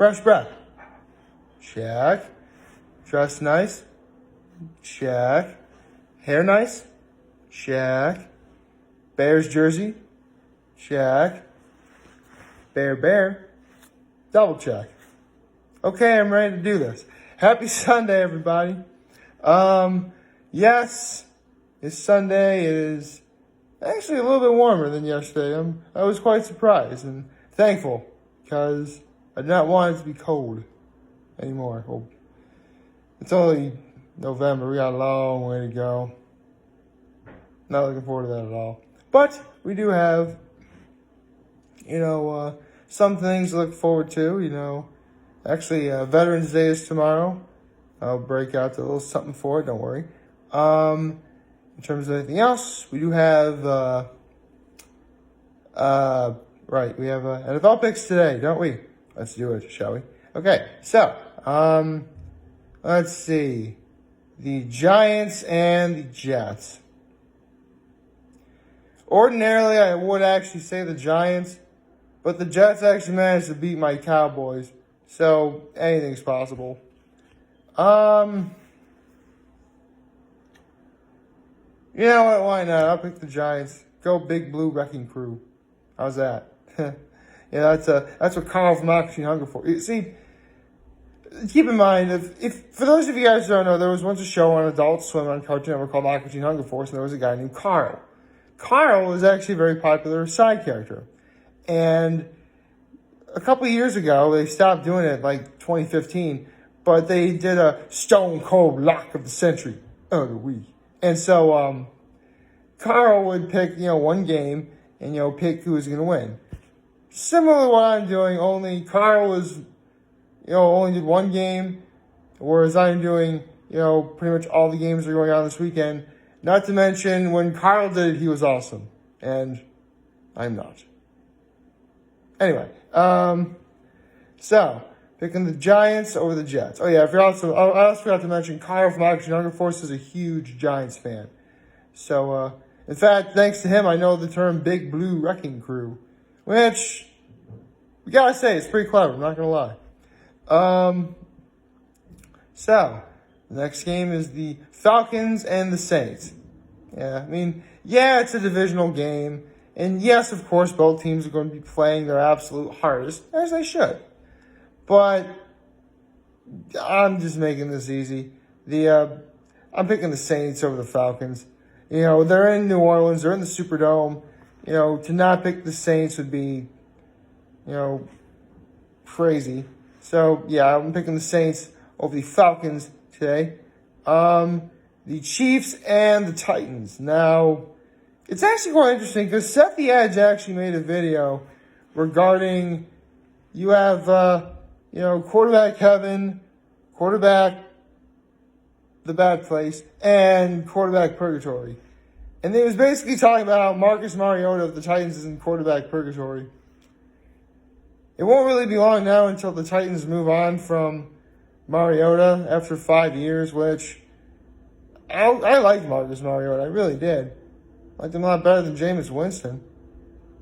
Fresh breath. Check. Dress nice. Check. Hair nice. Check. Bears jersey. Check. Bear. Double check. Okay, I'm ready to do this. Happy Sunday, everybody. Yes, it's Sunday. It is actually a little bit warmer than yesterday. I was quite surprised and thankful because I did not want it to be cold anymore. Well, it's only November. We got a long way to go. Not looking forward to that at all. But we do have, some things to look forward to. Actually, Veterans Day is tomorrow. I'll break out a little something for it. Don't worry. In terms of anything else, we do have, we have NFL picks today, don't we? Let's do it, shall we? Okay, so, let's see. The Giants and the Jets. Ordinarily, I would actually say the Giants, but the Jets actually managed to beat my Cowboys, so anything's possible. You know what? Why not? I'll pick the Giants. Go Big Blue Wrecking Crew. How's that? Yeah, that's what Carl from Aqua Hunger for. See, keep in mind, if for those of you guys who don't know, there was once a show on Adult Swim on Cartoon Network called Aqua Hunger Force, and there was a guy named Carl. Carl was actually a very popular side character. And a couple of years ago, they stopped doing it, like 2015, but they did a Stone Cold Lock of the Century of the Week. And so Carl would pick, one game and, pick who was going to win. Similar to what I'm doing, only Carl was, only did one game, whereas I'm doing, pretty much all the games that are going on this weekend. Not to mention, when Carl did it, he was awesome. And I'm not. Anyway, so, picking the Giants over the Jets. Oh, yeah, I also forgot to mention, Kyle from Action Hunger Force is a huge Giants fan. So, in fact, thanks to him, I know the term Big Blue Wrecking Crew, which, we gotta say, it's pretty clever, I'm not gonna lie. So, the next game is the Falcons and the Saints. Yeah, it's a divisional game. And yes, of course, both teams are going to be playing their absolute hardest, as they should. But I'm just making this easy. I'm picking the Saints over the Falcons. They're in New Orleans. They're in the Superdome. To not pick the Saints would be, crazy. So, yeah, I'm picking the Saints over the Falcons today. The Chiefs and the Titans. Now, it's actually quite interesting because Seth the Edge actually made a video regarding you have, quarterback heaven, quarterback the bad place, and quarterback purgatory. And he was basically talking about how Marcus Mariota of the Titans is in quarterback purgatory. It won't really be long now until the Titans move on from Mariota after 5 years, which I liked Marcus Mariota. I really did. I liked him a lot better than Jameis Winston.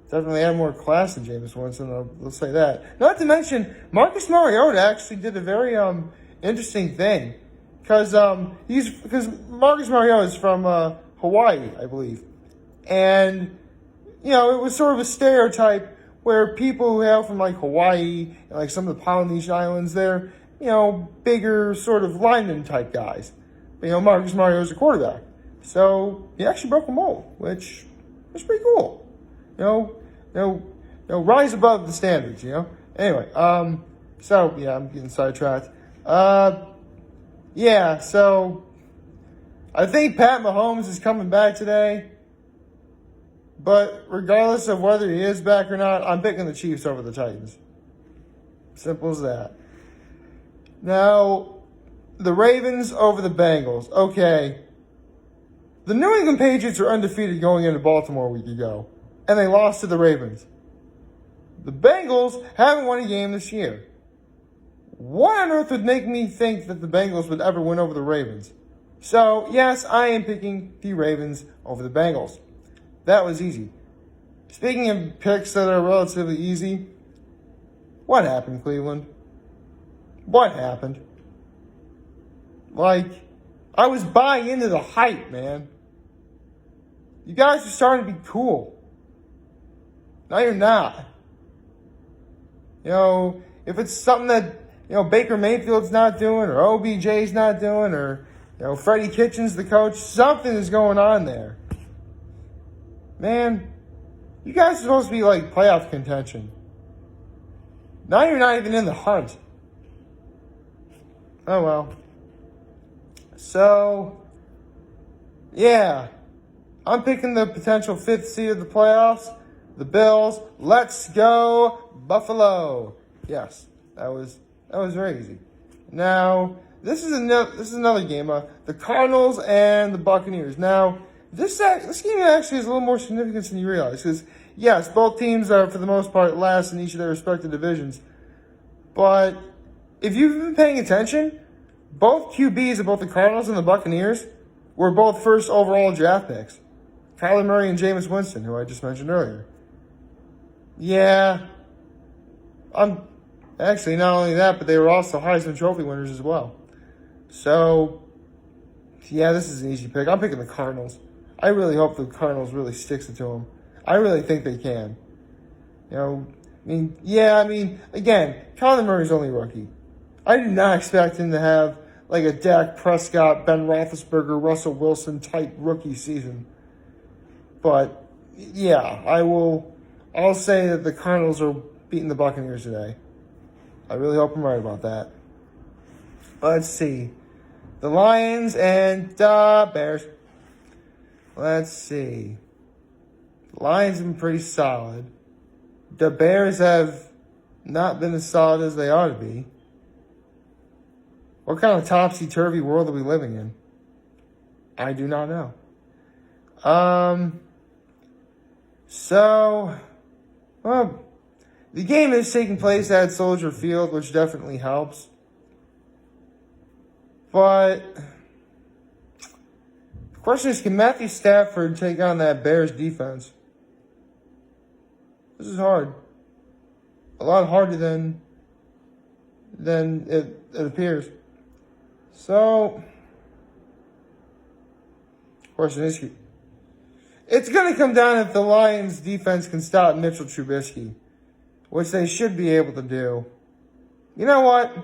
Definitely had more class than Jameis Winston, I'll say that. Not to mention, Marcus Mariota actually did a very interesting thing. Because Marcus Mariota is from Hawaii, I believe. And, it was sort of a stereotype where people who hail from, Hawaii and, some of the Polynesian islands, they're, bigger sort of lineman type guys. But, Marcus Mariota is a quarterback. So, he actually broke a mold, which was pretty cool. Rise above the standards, Anyway, so, yeah, I'm getting sidetracked. Yeah, so, I think Pat Mahomes is coming back today. But regardless of whether he is back or not, I'm picking the Chiefs over the Titans. Simple as that. Now, the Ravens over the Bengals. Okay. The New England Patriots are undefeated going into Baltimore a week ago. And they lost to the Ravens. The Bengals haven't won a game this year. What on earth would make me think that the Bengals would ever win over the Ravens? So, yes, I am picking the Ravens over the Bengals. That was easy. Speaking of picks that are relatively easy, what happened, Cleveland? What happened? Like, I was buying into the hype, man. You guys are starting to be cool. Now you're not. You know, if it's something that, Baker Mayfield's not doing, or OBJ's not doing, or, Freddie Kitchens, the coach, something is going on there. Man, you guys are supposed to be like playoff contention. Now you're not even in the hunt. Oh well. So, yeah. I'm picking the potential 5th seed of the playoffs. The Bills. Let's go, Buffalo. Yes, that was very easy. Now, this is another game. The Cardinals and the Buccaneers. Now, this game actually has a little more significance than you realize. Because, yes, both teams are, for the most part, last in each of their respective divisions. But if you've been paying attention, both QBs of both the Cardinals and the Buccaneers were both first overall draft picks. Kyler Murray and Jameis Winston, who I just mentioned earlier. Yeah. Actually, not only that, but they were also Heisman Trophy winners as well. So, yeah, this is an easy pick. I'm picking the Cardinals. I really hope the Cardinals really sticks it to them. I really think they can. Again, Kyler Murray's only a rookie. I did not expect him to have like a Dak Prescott, Ben Roethlisberger, Russell Wilson type rookie season. But, yeah, I'll say that the Cardinals are beating the Buccaneers today. I really hope I'm right about that. Let's see. The Lions and the Bears. Let's see. The Lions have been pretty solid. The Bears have not been as solid as they ought to be. What kind of topsy-turvy world are we living in? I do not know. The game is taking place at Soldier Field, which definitely helps. But the question is, can Matthew Stafford take on that Bears defense? This is hard. A lot harder than it appears. So, question is, it's going to come down if the Lions defense can stop Mitchell Trubisky, which they should be able to do. You know what?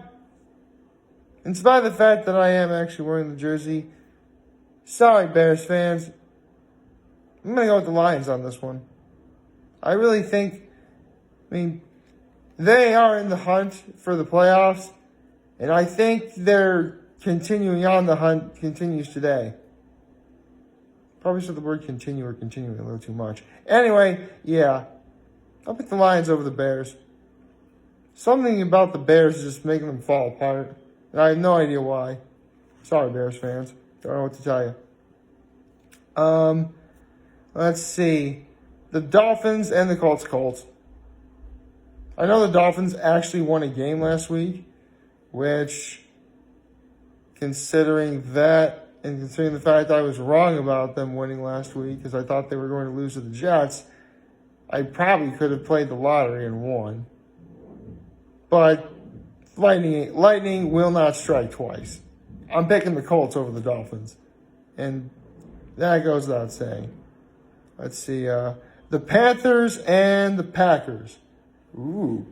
In spite of the fact that I am actually wearing the jersey, sorry, Bears fans, I'm going to go with the Lions on this one. I really think, they are in the hunt for the playoffs, and I think their continuing on the hunt continues today. Probably said the word continue or continuing a little too much. Anyway, yeah, I'll pick the Lions over the Bears. Something about the Bears is just making them fall apart, and I have no idea why. Sorry, Bears fans. Don't know what to tell you. Let's see. The Dolphins and the Colts. I know the Dolphins actually won a game last week, which, considering that, and considering the fact I was wrong about them winning last week because I thought they were going to lose to the Jets, I probably could have played the lottery and won. But lightning will not strike twice. I'm picking the Colts over the Dolphins. And that goes without saying. Let's see. The Panthers and the Packers. Ooh.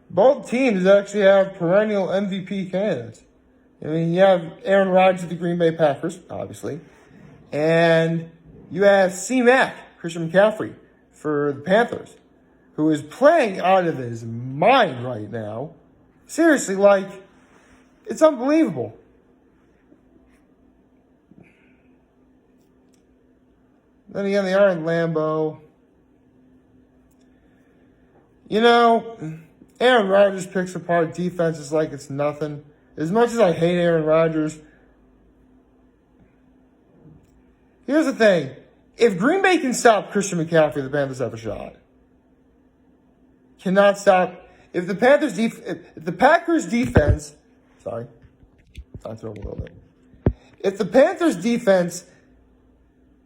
Both teams actually have perennial MVP candidates. You have Aaron Rodgers of the Green Bay Packers, obviously. And you have C-Mac, Christian McCaffrey, for the Panthers, who is playing out of his mind right now. Seriously, it's unbelievable. Then again, they are in Lambeau. Aaron Rodgers picks apart defenses like it's nothing. As much as I hate Aaron Rodgers, here's the thing. If Green Bay can stop Christian McCaffrey, the Panthers have a shot. Cannot stop. If the Packers defense, sorry, I'll throw a little bit. If the Panthers defense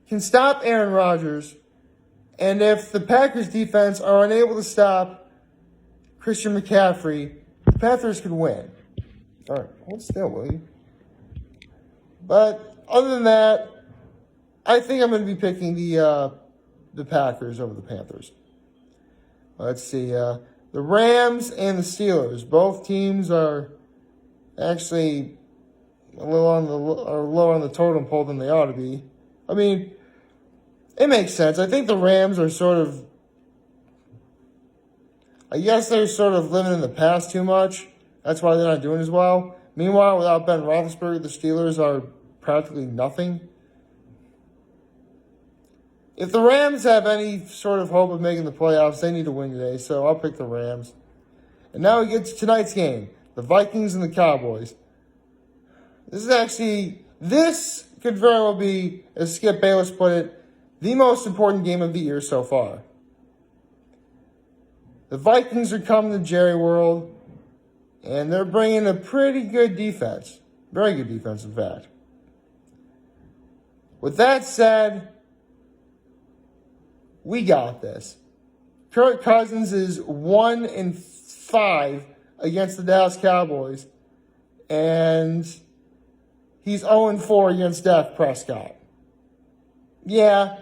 can stop Aaron Rodgers, and if the Packers defense are unable to stop Christian McCaffrey, the Panthers could win. All right, hold still, will you? But other than that, I think I'm going to be picking the Packers over the Panthers. Let's see. The Rams and the Steelers. Both teams are actually a little lower on the totem pole than they ought to be. I mean, it makes sense. I think the Rams are sort of, I guess they're sort of living in the past too much. That's why they're not doing as well. Meanwhile, without Ben Roethlisberger, the Steelers are practically nothing. If the Rams have any sort of hope of making the playoffs, they need to win today, so I'll pick the Rams. And now we get to tonight's game, the Vikings and the Cowboys. This could very well be, as Skip Bayless put it, the most important game of the year so far. The Vikings are coming to Jerry World, and they're bringing a pretty good defense. Very good defense, in fact. With that said, we got this. Kirk Cousins is 1-5 against the Dallas Cowboys, and he's 0-4 against Dak Prescott. Yeah,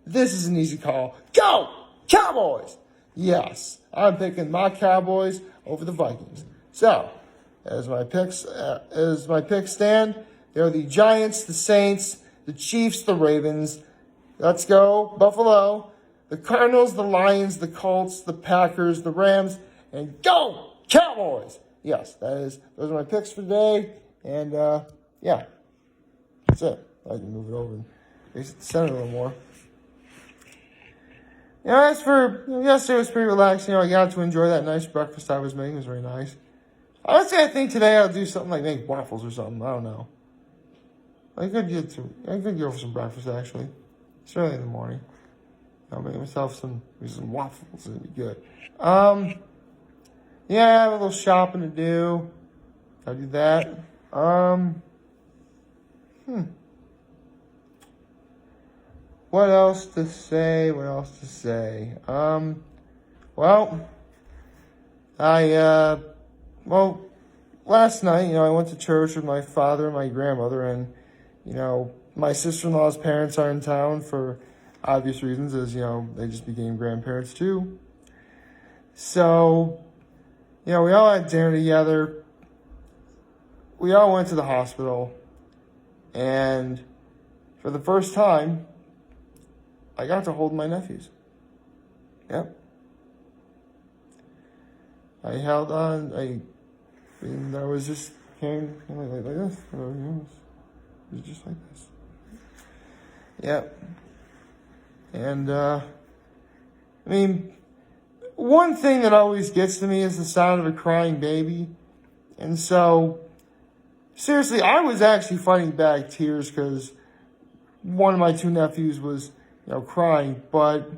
this is an easy call. Go, Cowboys! Yes, I'm picking my Cowboys over the Vikings. So, as my picks stand, they're the Giants, the Saints, the Chiefs, the Ravens. Let's go, Buffalo. The Cardinals, the Lions, the Colts, the Packers, the Rams, and go, Cowboys! Yes, those are my picks for today. And, yeah, that's it. I can move it over and face the center a little more. As for yesterday, it was pretty relaxing. I got to enjoy that nice breakfast I was making. It was very nice. Honestly, I think today I'll do something like make waffles or something. I don't know. I could go for some breakfast, actually. It's early in the morning. I'll make myself some waffles. It'd be good. I have a little shopping to do. I'll do that. What else to say? Last night, I went to church with my father and my grandmother, and, my sister-in-law's parents are in town for obvious reasons, as, they just became grandparents too. So, we all had dinner together. We all went to the hospital, and for the first time, I got to hold my nephews. Yep. I held on. I was just came like this. It was just like this. Yep. And, one thing that always gets to me is the sound of a crying baby. And so, seriously, I was actually fighting back tears because one of my two nephews was, crying. But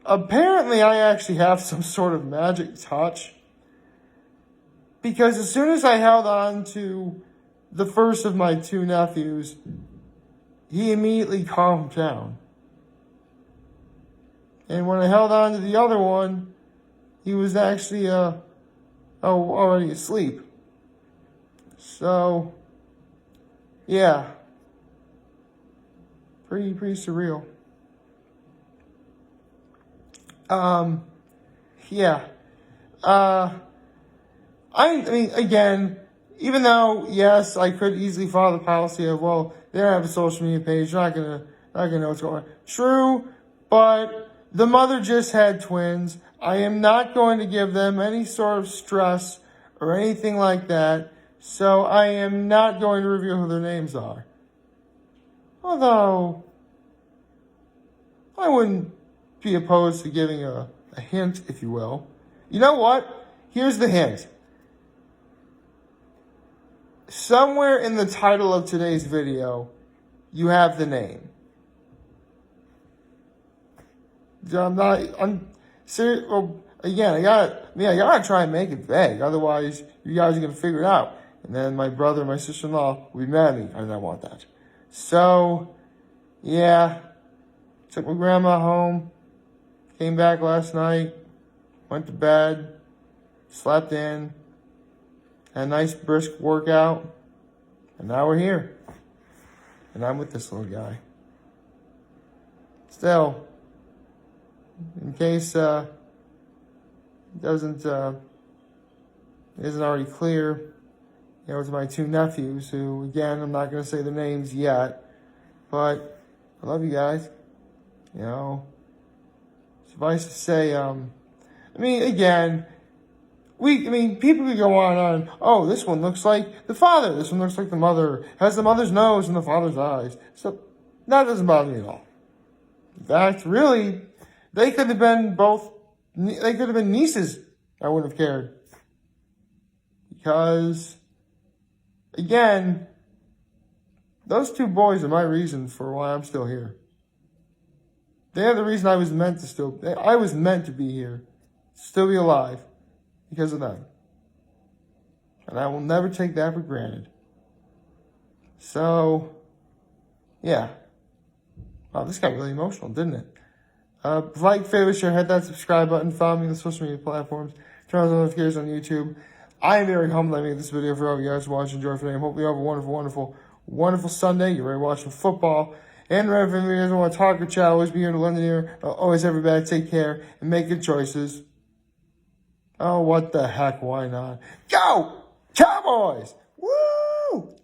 apparently I actually have some sort of magic touch. Because as soon as I held on to the first of my two nephews, he immediately calmed down. And when I held on to the other one, he was actually already asleep. So, yeah. Pretty surreal. Yeah. Again, even though, yes, I could easily follow the policy of, they don't have a social media page, you're not gonna know what's going on. True, but the mother just had twins. I am not going to give them any sort of stress or anything like that, so I am not going to reveal who their names are. Although, I wouldn't be opposed to giving a hint, if you will. You know what? Here's the hint. Somewhere in the title of today's video, you have the name. I'm serious. Well, again, I gotta try and make it vague. Otherwise, you guys are gonna figure it out. And then my brother and my sister-in-law will be mad at me. I do not want that. So, yeah. Took my grandma home. Came back last night. Went to bed. Slept in. had a nice brisk workout, and now we're here. And I'm with this little guy. Still, in case isn't already clear, it's my two nephews who, again, I'm not going to say their names yet, but I love you guys. Suffice to say, again, people could go on, oh, this one looks like the father, this one looks like the mother, has the mother's nose and the father's eyes. So that doesn't bother me at all. In fact, really, they could have been nieces. I wouldn't have cared. Because, again, those two boys are my reason for why I'm still here. They're the reason I was meant to be here, still be alive, because of them. And I will never take that for granted. So, yeah. Wow, this got really emotional, didn't it? Like, favorite, share, hit that subscribe button, follow me on the social media platforms, turn on the notifications on YouTube. I am very humbled I made this video for all of you guys to watch and enjoy today. I hope you have a wonderful, wonderful, wonderful Sunday. You're ready to watch some football. And remember, if you guys want to talk or chat, always be here to lend an ear. Always everybody take care and make good choices. Oh, what the heck? Why not? Go! Cowboys! Woo!